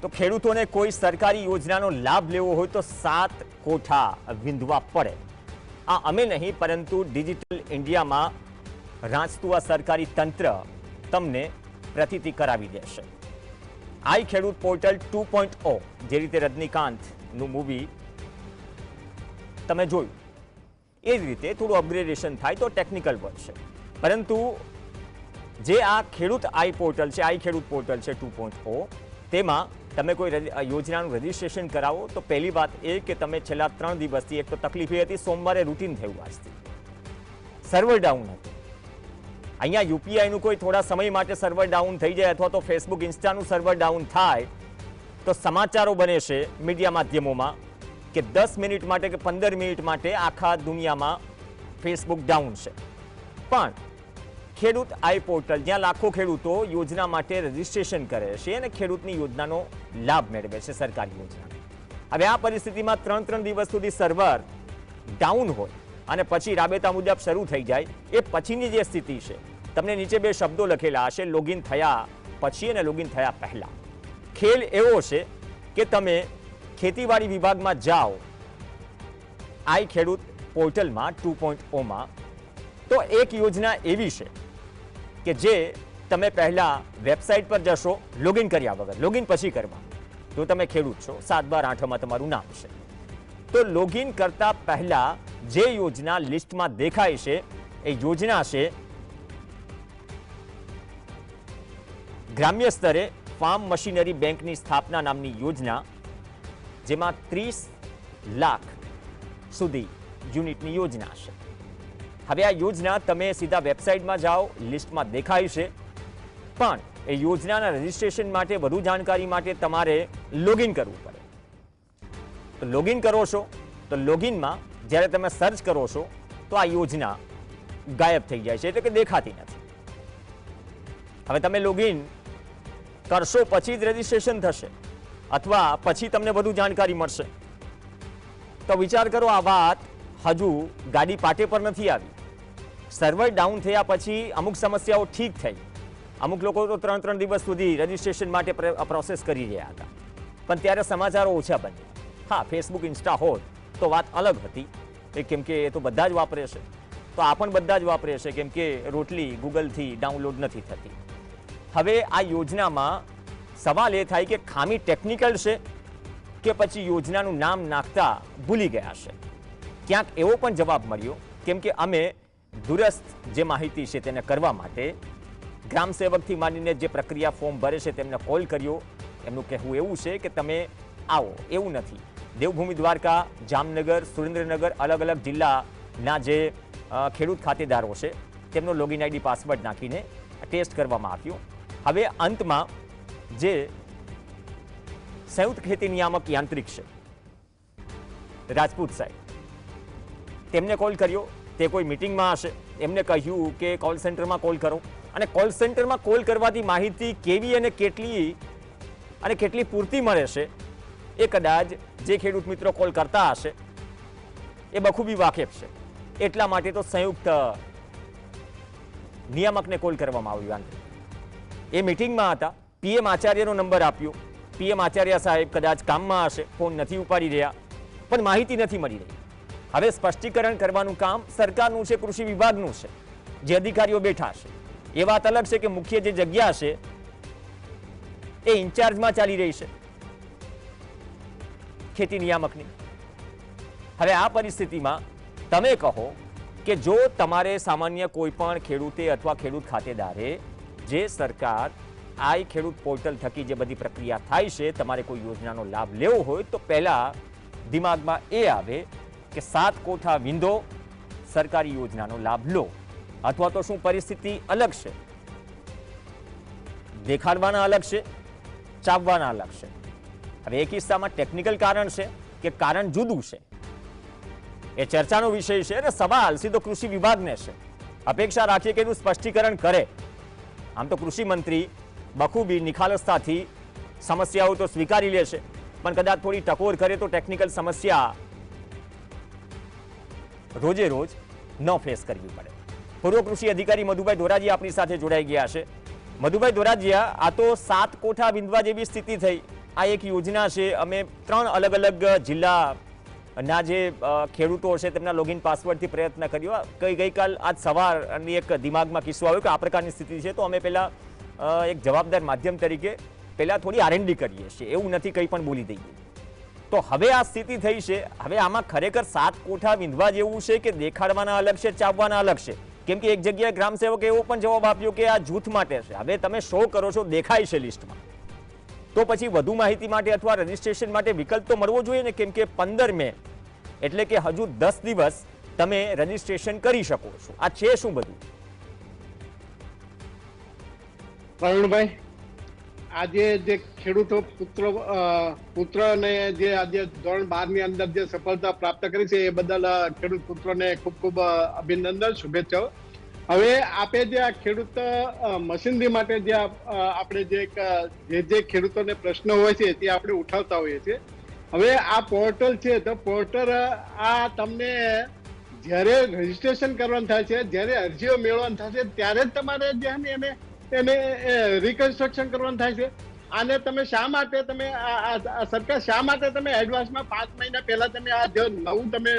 તો ખેડૂતોને કોઈ સરકારી યોજનાનો લાભ લેવો હોય તો 7 કોઠા વિંધવા પડે। આ અમે નહીં પરંતુ ડિજિટલ ઇન્ડિયામાં રાંચતું આ સરકારી તંત્ર તમને પ્રતીતિ કરાવી દેશે। આઈ ખેડૂત પોર્ટલ 2.0 જે રીતે રજનીકાંતનું મૂવી તમે જોયું એ જ રીતે થોડું અપગ્રેડેશન થાય તો ટેકનિકલ બનશે, પરંતુ જે આ ખેડૂત આઈ પોર્ટલ છે, આઈ ખેડૂત પોર્ટલ છે 2.0, તેમાં તમે કોઈ યોજનાનું રજીસ્ટ્રેશન કરાવો તો પહેલી વાત એ કે તમે છેલ્લા 3 દિવસથી, એક તો તકલીફ એ હતી સોમવારે રૂટીન થયું, આજથી સર્વર ડાઉન હતું। અહીંયા યુપીઆઈનું કોઈ થોડા સમય માટે સર્વર ડાઉન થઈ જાય અથવા તો ફેસબુક ઇન્સ્ટાનું સર્વર ડાઉન થાય તો સમાચારો બને છે મીડિયા માધ્યમોમાં કે 10 મિનિટ માટે કે 15 મિનિટ માટે આખા દુનિયામાં ફેસબુક ડાઉન છે। પણ ખેડૂત આઈ પોર્ટલ જ્યાં લાખો ખેડૂતો યોજના માટે રજીસ્ટ્રેશન કરે છે અને ખેડૂતની યોજનાનો લાભ મેળવે છે, સરકારી યોજના। હવે આ પરિસ્થિતિમાં 3 દિવસ સુધી સર્વર ડાઉન હોય અને પછી રાબેતા મુજબ શરૂ થઈ જાય, એ પછીની જે સ્થિતિ છે તમને નીચે 2 શબ્દો લખેલા હશે, લોગિન થયા પછી અને લોગિન થયા પહેલા। ખેલ એવો છે કે તમે ખેતીવાડી વિભાગમાં જાઓ આઈ ખેડૂત પોર્ટલમાં 2.0માં, તો એક યોજના એવી છે કે જે તમે પહેલા વેબસાઇટ પર જશો લોગિન કર્યા વગર, લોગિન પછી કરવા, જો તમે ખેડૂત છો 7/12 તમારું નામ છે, તો લોગિન કરતા પહેલા જે યોજના લિસ્ટમાં દેખાય છે એ યોજના છે ગ્રામ્ય સ્તરે ફાર્મ મશીનરી બેંકની સ્થાપના નામની યોજના, જેમાં 30 લાખ સુધી યુનિટની યોજના છે। હવે આ યોજના તમે સીધા વેબસાઇટમાં જાઓ, લિસ્ટમાં દેખાય છે, પણ એ યોજનાના રજીસ્ટ્રેશન માટે વધુ જાણકારી માટે તમારે લોગિન કરવું પડે। તો લોગિન કરો છો તો લોગિનમાં જ્યારે તમે સર્ચ કરો છો તો આ યોજના ગાયબ થઈ જાય છે, એટલે કે દેખાતી નથી। હવે તમે લોગિન કરશો પછી જ રજીસ્ટ્રેશન થશે અથવા પછી તમને વધુ જાણકારી મળશે, તો વિચાર કરો આ વાત હજુ ગાડી પાટે પર નથી આવી। સર્વર ડાઉન થયા પછી અમુક સમસ્યાઓ ઠીક થઈ, અમુક લોકો તો 3 દિવસ સુધી રજીસ્ટ્રેશન માટે પ્રોસેસ કરી રહ્યા હતા, પણ ત્યારે સમાચારો ઓછા બન્યા। હા, ફેસબુક ઇન્સ્ટા હોત તો વાત અલગ હતી, કેમ કે એ તો બધા જ વાપરે છે, તો આ પણ બધા જ વાપરે છે, કેમ કે રોટલી ગૂગલથી ડાઉનલોડ નથી થતી। હવે આ યોજનામાં સવાલ એ થાય કે ખામી ટેકનિકલ છે કે પછી યોજનાનું નામ નાખતા ભૂલી ગયા છે। ક્યાંક એવો પણ જવાબ મળ્યો, કેમ કે અમે દૂરસ્થ જે માહિતી છે તેને કરવા માટે ગ્રામ સેવકથી માંડીને જે પ્રક્રિયા ફોર્મ ભરે છે તેમને કોલ કર્યો। એમનું કહેવું એવું છે કે તમે આવો, એવું નથી। દેવભૂમિ દ્વારકા, જામનગર, સુરેન્દ્રનગર અલગ અલગ જિલ્લાના જે ખેડૂત ખાતેદારો છે તેમનો લોગિન આઈડી પાસવર્ડ નાખીને ટેસ્ટ કરવામાં આવ્યો। હવે અંતમાં જે સંયુક્ત ખેતી નિયામક યાંત્રિક છે રાજપૂત સાહેબ, તેમને કોલ કર્યો, તે કોઈ મિટિંગમાં હશે, એમને કહ્યું કે કોલ સેન્ટરમાં કોલ કરો, અને કોલ સેન્ટરમાં કોલ કરવાથી માહિતી કેવી અને કેટલી પૂરતી મળે છે એ કદાચ જે ખેડૂત મિત્રો કોલ કરતા હશે એ બખૂબી વાકેફ છે। એટલા માટે તો સંયુક્ત નિયામકને કોલ કરવામાં આવ્યો। એ મિટિંગમાં હતા, પીએમ આચાર્યનો નંબર આપ્યો, પીએમ આચાર્ય સાહેબ કદાચ કામમાં હશે, ફોન નથી ઉપાડી રહ્યા, પણ માહિતી નથી મળી રહી। હવે સ્પષ્ટીકરણ કરવાનું કામ સરકારનું છે, કૃષિ વિભાગનું છે, જે અધિકારીઓ બેઠા છે। એ વાત અલગ છે કે મુખ્ય જે જગ્યા છે એ ઇન્ચાર્જમાં ચાલી રહી છે ખેતી નિયામકની। હવે આ પરિસ્થિતિમાં તમે કહો કે જો તમારે સામાન્ય કોઈ પણ ખેડૂતે અથવા ખેડૂત ખાતેદારે જે સરકાર આઈ ખેડૂત પોર્ટલ થકી જે બધી પ્રક્રિયા થાય છે, તમારે કોઈ યોજનાનો લાભ લેવો હોય તો પહેલા દિમાગમાં એ આવે કે 7 કોઠા વિંધો, સરકારી યોજનાનો લાભ લો, અથવા તો શું પરિસ્થિતિ અલગ છે, દેખાડવાના અલગ છે, ચાવવાના અલગ છે। હવે એ કિસ્સામાં ટેકનિકલ કારણ છે કે કારણ જુદું છે, એ ચર્ચાનો વિષય છે અને સવાલ સીધો કૃષિ વિભાગને છે। અપેક્ષા રાખીએ કે એનું સ્પષ્ટીકરણ કરે। આમ તો કૃષિ મંત્રી બખૂબી નિખાલસતાથી સમસ્યાઓ તો સ્વીકારી લે છે, પણ કદાચ થોડી ટકોર કરે તો ટેકનિકલ સમસ્યા રોજે રોજ ન ફેસ કરવી પડે। પૂર્વ કૃષિ અધિકારી મધુભાઈ ધોરાજી આપણી સાથે જોડાઈ ગયા છે। મધુભાઈ ધોરાજીયા, આ તો 7 કોઠા વિંધવા જેવી સ્થિતિ થઈ, આ એક યોજના છે. અમે 3 અલગ અલગ જિલ્લાના જે ખેડૂતો છે તેમના લોગિન પાસવર્ડથી પ્રયત્ન કર્યો. ગઈકાલ આજ સવારની એક દિમાગમાં કિસ્સો આવ્યો કે આ પ્રકારની સ્થિતિ છે, તો અમે પહેલાં એક જવાબદાર માધ્યમ તરીકે પહેલાં થોડી R&D કરીએ છીએ, એવું નથી કંઈ પણ બોલી દઈએ. તો હવે આ સ્થિતિ થઈ છે. હવે આમાં ખરેખર 7 કોઠા વિંધવા જેવું છે કે દેખાડવાના અલગ છે, ચાવવાના અલગ છે? કેમ કે એક જગ્યાએ ગ્રામસેવકે એવો પણ જવાબ આપ્યો કે આ જૂથ માટે છે. હવે તમે શો કરો છો, દેખાય છે લિસ્ટમાં, તો પછી વધુ માહિતી માટે અથવા રજીસ્ટ્રેશન માટે વિકલ્પ તો મળવો જોઈએ ને. કેમ કે 15 મે એટલે કે હજુ 10 દિવસ તમે રજીસ્ટ્રેશન કરી શકો છો. આ છે શું બધું? પ્રવીણભાઈ, આજે જે ખેડૂતો પુત્રને જે આજે ધોરણ 12 ની અંદર જે સફળતા પ્રાપ્ત કરી છે એ બદલ ખેડૂત પુત્રોને ખૂબ ખૂબ અભિનંદન, શુભેચ્છાઓ. હવે આપે જે આ ખેડૂત મશીનરી માટે જે આપણે જે ખેડૂતોને પ્રશ્નો હોય છે તે આપણે ઉઠાવતા હોઈએ છીએ. હવે આ પોર્ટલ છે, તો પોર્ટલ આ તમને જ્યારે રજીસ્ટ્રેશન કરવાનું થાય છે, જ્યારે અરજીઓ મેળવવાનું થાય છે, ત્યારે જ તમારે એને રિકન્સ્ટ્રક્શન કરવાનું થાય છે. આને તમે શા માટે સરકાર શા માટે તમે એડવાન્સમાં 5 મહિના પહેલા તમે આ જો નવું તમે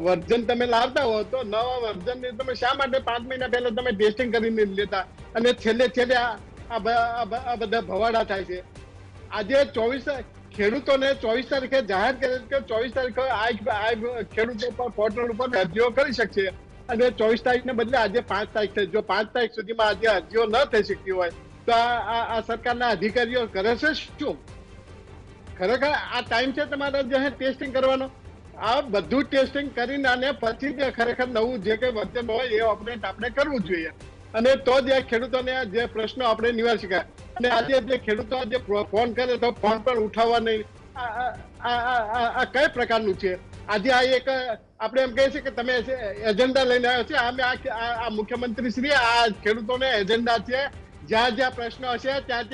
વર્ઝન તમે લાવતા હો, તો નવા વર્ઝનની તમે શા માટે 5 મહિના પહેલા તમે ટેસ્ટિંગ કરીને લેતા અને છેલ્લે આ બધા ભવાડા થાય છે? આજે 24 ખેડૂતોને 24 તારીખે જાહેર કરે કે 24 તારીખે આ ખેડૂતો પર પોર્ટલ ઉપર અરજીઓ કરી શકશે અને 24 તારીખને બદલે આજે 5 તારીખ થઈ. જો 5 તારીખ સુધીમાં આજે અરજીઓ ન થઈ શકતી હોય તો આ સરકારના અધિકારીઓ કરે છે શું? ખરેખર આ ટાઈમ છે તમારે જે ટેસ્ટિંગ કરવાનો? આ બધું ટેસ્ટિંગ કરીને અને પછી જે ખરેખર નવું જે કંઈ વર્તન હોય એ અપડેટ આપણે કરવું જોઈએ, અને તો જ ખેડૂતોને જે પ્રશ્નો આપણે નિવારી શકાય. અને આજે જે ખેડૂતો જે ફોન કરે તો ફોન પર ઉઠાવવા નહીં, આ કઈ પ્રકારનું છે? આજે આ એક આપણે એમ કહીએ છીએ કે તમે એજન્ડા લઈને આવ્યો છે. અમે આ મુખ્યમંત્રી શ્રી આ ખેડૂતોને એજન્ડા છે. જ્યાં જ્યાં પ્રશ્નો હશે ત્યાં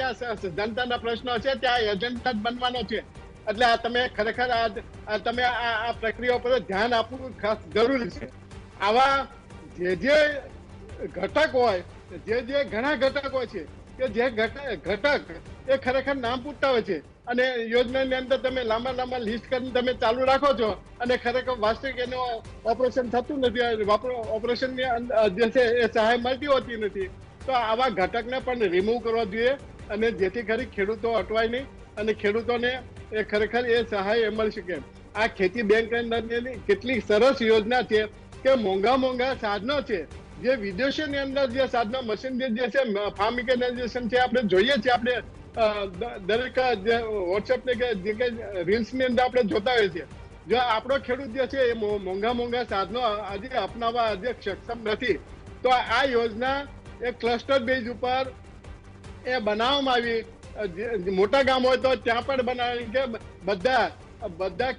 જનતાના પ્રશ્નો હશે ત્યાં એજન્ડા જ બનવાનો છે. એટલે આ તમે ખરેખર તમે આ પ્રક્રિયા ઉપર ધ્યાન આપવું ખાસ જરૂરી છે. આવા જે ઘટક હોય, જે ઘણા ઘટકો છે કે જે ઘટક એ ખરેખર નામ પૂછતા હોય છે અને યોજનાની અંદર તમે લાંબા લિસ્ટ કરીને તમે ચાલુ રાખો છો અને ખરેખર વાસ્તવિક એનું ઓપરેશન થતું નથી, ઓપરેશનની જે છે એ સહાય મળતી હોતી નથી. તો આવા ઘટકને પણ રિમૂવ કરવા જોઈએ અને જેથી કરી ખેડૂતો અટવાય નહીં અને ખેડૂતોને એ ખરેખર એ સહાય મળી શકે. આ ખેતી બેંક અંદરની કેટલી સરસ યોજના છે કે મોંઘા સાધનો છે જે વિદેશોની અંદર જે સાધનો મશીનરી જે છે ફાર્મ મિકેનાઇઝેશન છે, આપણે જોઈએ છીએ, આપણે દરેક જે વોટ્સએપ ને કે જે કઈ રીલ્સ ની અંદર આપણે જોતા હોઈએ છીએ. જો આપણો ખેડૂત જે છે એ મોંઘા સાધનો આજે અપનાવવા આજે સક્ષમ નથી, તો આ યોજના એક ક્લસ્ટર બેઝ ઉપર એ બનાવવામાં આવી. મોટા ગામ હોય તો ત્યાં પણ બનાવી કે બધા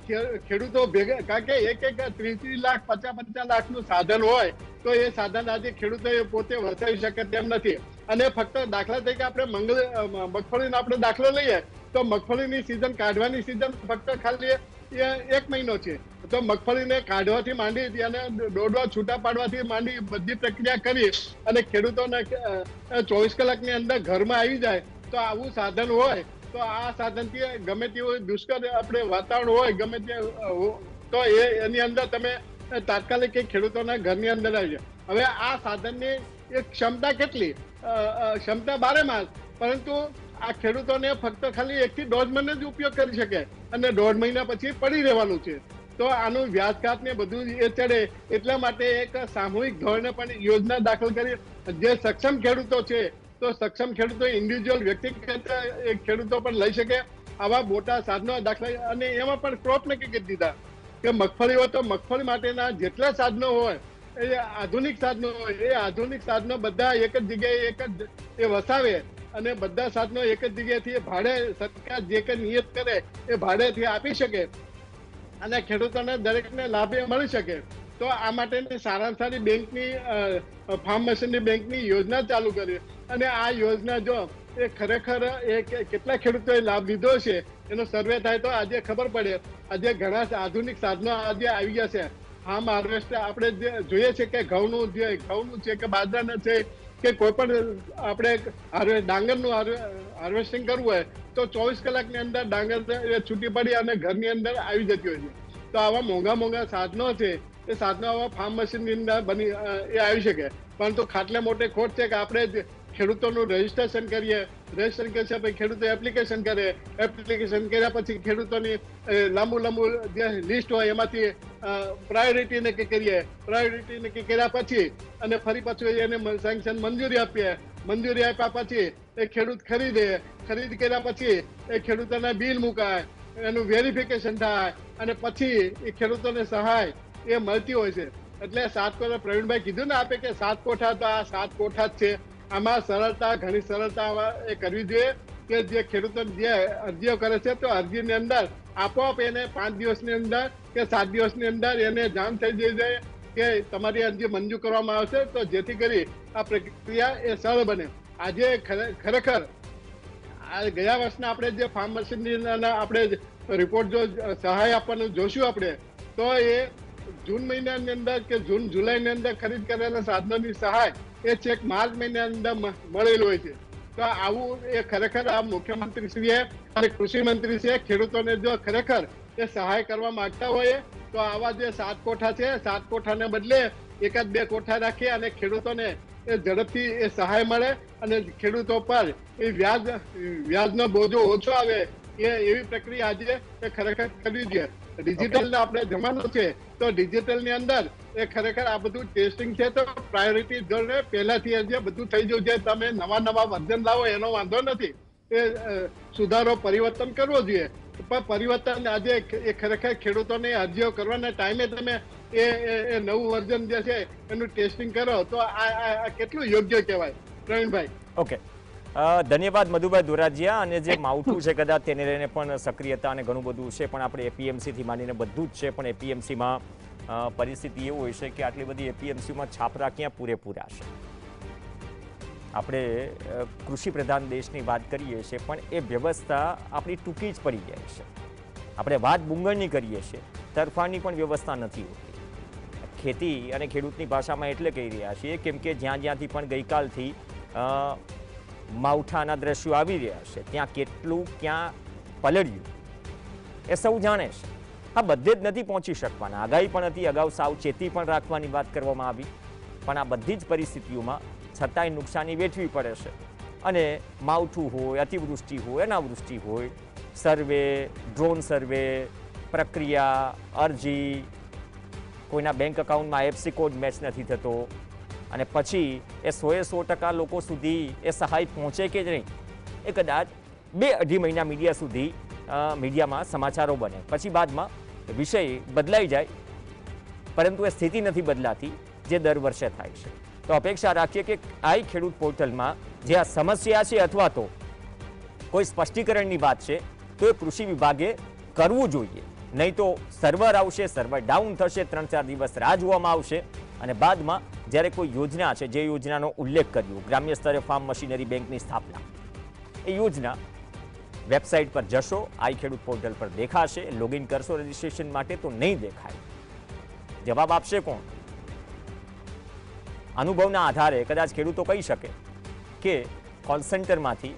ખેડૂતો ભેગા, કારણ કે એક 30 લાખ 50 લાખનું સાધન હોય તો એ સાધન આજે ખેડૂતો પોતે વસાવી શકે તેમ નથી. અને ફક્ત દાખલા તરીકે આપણે મગફળીનો આપણે દાખલો લઈએ તો મગફળીની સિઝન કાઢવાની સિઝન ફક્ત ખાલી 1 મહિનો છે. તો મગફળીને કાઢવાથી માંડી અને દોડવા છૂટા પાડવાથી માંડી બધી પ્રક્રિયા કરી અને ખેડૂતોને 24 કલાકની અંદર ઘરમાં આવી જાય. તો આવું સાધન હોય તો આ સાધનથી ગમે તેવું દુષ્કર આપણે વાતાવરણ હોય ગમે તે તો એની અંદર તમે તાત્કાલિક ખેડૂતોના ઘરની અંદર આવી જાય. હવે આ સાધનની એક ક્ષમતા કેટલી? ક્ષમતા 12 માસ, પરંતુ આ ખેડૂતોને ફક્ત ખાલી 1 થી 1.5 મહિને જ ઉપયોગ કરી શકે અને 1.5 મહિના પછી પડી રહેવાનું છે. તો આનું વ્યાજઘાત ને બધું એ ચડે એટલા માટે એક સામૂહિક ધોરણે પણ યોજના દાખલ કરી જે સક્ષમ ખેડૂતો છે તો સક્ષમ ખેડૂતો ઇન્ડિવિજ્યુઅલ વ્યક્તિગત ખેડૂતો પણ લઈ શકે આવા મોટા સાધનો દાખલા. અને એમાં પણ ક્રોપ નક્કી કરી દીધા કે મગફળી હોય તો મગફળી માટેના જેટલા સાધનો હોય એ આધુનિક સાધનો હોય, એ આધુનિક સાધનો બધા એક જ જગ્યાએ એ વસાવે અને બધા સાધનો એક જ જગ્યાએથી ભાડે સરકાર જે કંઈ નિયત કરે એ ભાડેથી આપી શકે અને ખેડૂતોને દરેકને લાભ મળી શકે. તો આ માટેની સારામાં સારી બેંકની ફાર્મ મશીનરી બેંકની યોજના ચાલુ કરી અને આ યોજના જો એ ખરેખર કેટલા ખેડૂતોએ લાભ લીધો છે એનો સર્વે થાય તો આજે ખબર પડે. આજે ઘણા આધુનિક સાધનો આજે આવી ગયા છે. ફાર્મ હાર્વેસ્ટર આપણે જે જોઈએ છે કે ઘઉંનું છે કે બાજરાના છે કે કોઈ પણ આપણે ડાંગરનું હાર્વેસ્ટિંગ કરવું હોય તો 24 કલાકની અંદર ડાંગર છૂટી પડી અને ઘરની અંદર આવી જતી હોય છે. તો આવા મોંઘા સાધનો છે, એ સાધનો આવા ફાર્મ મશીનની અંદર એ આવી શકે. પરંતુ ખાટલે મોટે ખોટ છે કે આપણે ખેડૂતોનું રજીસ્ટ્રેશન કરીએ, રજીસ્ટ્રેશન કરશે પછી ખેડૂતો એપ્લિકેશન કરે, એપ્લિકેશન કર્યા પછી ખેડૂતોની લાંબુ જે લિસ્ટ હોય એમાંથી પ્રાયોરિટી નક્કી કરીએ, પ્રાયોરિટી નક્કી કર્યા પછી અને ફરી પાછું એને સેન્કશન મંજૂરી આપીએ, મંજૂરી આપ્યા પછી એ ખેડૂત ખરીદ કર્યા પછી એ ખેડૂતોને બિલ મુકાય, એનું વેરિફિકેશન થાય અને પછી એ ખેડૂતોને સહાય એ મળતી હોય છે. એટલે 7 કોઠા, પ્રવીણભાઈ કીધું ને આપે કે 7 કોઠા, તો આ 7 કોઠા જ છે. આમાં સરળતા, ઘણી સરળતા એ કરવી જોઈએ કે જે ખેડૂતો જે અરજીઓ કરે છે તો અરજીની અંદર આપોઆપ એને 5 દિવસની અંદર કે 7 દિવસની અંદર એને જાણ થઈ જવી જોઈએ કે તમારી અરજી મંજૂર કરવામાં આવશે, તો જેથી કરી આ પ્રક્રિયા એ સરળ બને. આજે ખરેખર ગયા વર્ષના આપણે જે ફાર્મ મશીનરી આપણે રિપોર્ટ જો સહાય આપવાનું જોશું આપણે, તો એ જૂન મહિનાની અંદર કે જૂન જુલાઈની અંદર ખરીદ કરેલા સાધનોની સહાય એ ચેક માર્ચ મહિના અંદર મળેલું હોય છે. તો આવું એ ખરેખર આ મુખ્યમંત્રીશ્રીએ અને કૃષિ મંત્રીશ્રીએ ખેડૂતોને જો ખરેખર એ સહાય કરવા માંગતા હોય તો આવા જે 7 કોઠા છે, 7 કોઠાને બદલે 1-2 કોઠા રાખી અને ખેડૂતોને એ ઝડપથી એ સહાય મળે અને ખેડૂતો પર એ વ્યાજનો બોજો ઓછો આવે એવી પ્રક્રિયા આજે એ ખરેખર કરવી જોઈએ. ડિજિટલ આપણે જમાનો છે, તો ડિજિટલની અંદર એ ખરેખર આ બધું ટેસ્ટિંગ છે, તો પ્રાયોરિટી ધોરણે પહેલાથી જે બધું થઈ જવું છે. તમે નવા વર્ઝન લાવો એનો વાંધો નથી, એ સુધારો પરિવર્તન કરવો જોઈએ, પણ પરિવર્તન આજે એ ખરેખર ખેડૂતોને અરજીઓ કરવાના ટાઈમે તમે એ નવું વર્ઝન જે છે એનું ટેસ્ટિંગ કરો તો આ કેટલું યોગ્ય કહેવાય. પ્રવીણભાઈ. ઓકે, ધન્યવાદ મધુભાઈ દોરાજીયા. અને જે માવઠું છે કદાચ તેને લઈને પણ સક્રિયતા અને ઘણું બધું છે, પણ આપણે એપીએમસીથી માંડીને બધું જ છે, પણ એપીએમસીમાં પરિસ્થિતિ એવું હોય છે કે આટલી બધી એપીએમસીમાં છાપરા ક્યાં પૂરેપૂરા છે. આપણે કૃષિ પ્રધાન દેશની વાત કરીએ છીએ, પણ એ વ્યવસ્થા આપણી ટૂંકી જ પડી જાય છે. આપણે વાત બુંગળની કરીએ છીએ, તરફાણની પણ વ્યવસ્થા નથી હોતી. ખેતી અને ખેડૂતની ભાષામાં એટલે કહી રહ્યા છીએ કેમ કે જ્યાંથી પણ ગઈકાલથી માવઠાના દ્રશ્યો આવી રહ્યા છે, ત્યાં કેટલું ક્યાં પલળ્યું એ સૌ જાણે છે. આ બધે જ નથી પહોંચી શકવાના. આગાહી પણ હતી, અગાઉ સાવચેતી પણ રાખવાની વાત કરવામાં આવી, પણ આ બધી જ પરિસ્થિતિઓમાં છતાંય નુકસાની વેઠવી પડે છે. અને માવઠું હોય, અતિવૃષ્ટિ હોય, અનાવૃષ્ટિ હોય, સર્વે, ડ્રોન સર્વે, પ્રક્રિયા, અરજી, કોઈના બેંક અકાઉન્ટમાં એફસી કોડ મેચ નથી થતો, અને પછી એ 100% લોકો સુધી એ સહાય પહોંચે કે જ નહીં, એ કદાચ 2-2.5 મહિના મીડિયા સુધી મીડિયામાં સમાચારો બને, પછી બાદમાં વિષય બદલાઈ જાય, પરંતુ એ સ્થિતિ નથી બદલાતી જે દર વર્ષે થાય છે. તો અપેક્ષા રાખીએ કે આ ખેડૂત પોર્ટલમાં જે આ સમસ્યા છે અથવા તો કોઈ સ્પષ્ટીકરણની વાત છે તો એ કૃષિ વિભાગે કરવું જોઈએ. નહીં તો સર્વર આવશે, સર્વર ડાઉન થશે, 3-4 દિવસ રાહ જોવામાં આવશે, અને બાદમાં જ્યારે કોઈ યોજના છે, જે યોજનાનો ઉલ્લેખ કર્યો, ગ્રામ્ય સ્તરે ફાર્મ મશીનરી બેંકની સ્થાપના, એ યોજના વેબસાઇટ પર જશો, આઈ ખેડૂત પોર્ટલ પર દેખાશે, લોગિન કરશો રજીસ્ટ્રેશન માટે તો નહીં દેખાય. જવાબ આપશે કોણ? અનુભવના આધારે કદાચ ખેડૂતો કહી શકે કે કોલ સેન્ટરમાંથી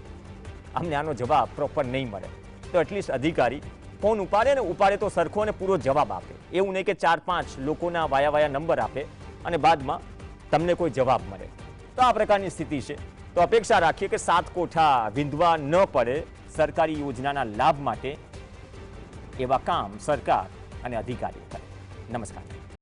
અમને આનો જવાબ પ્રોપર નહીં મળે, તો એટલીસ્ટ અધિકારી ફોન ઉપાડે, ને ઉપાડે તો સરખો અને પૂરો જવાબ આપે. એવું નહીં કે 4-5 લોકોના વાયા નંબર આપે અને બાદમાં તમને કોઈ જવાબ મળે. તો આ પ્રકારની સ્થિતિ છે. તો અપેક્ષા રાખીએ કે 7 કોઠા વિંધવા ન પડે સરકારી યોજનાના લાભ માટે એવા કામ સરકાર અને અધિકારીઓ કરે. નમસ્કાર.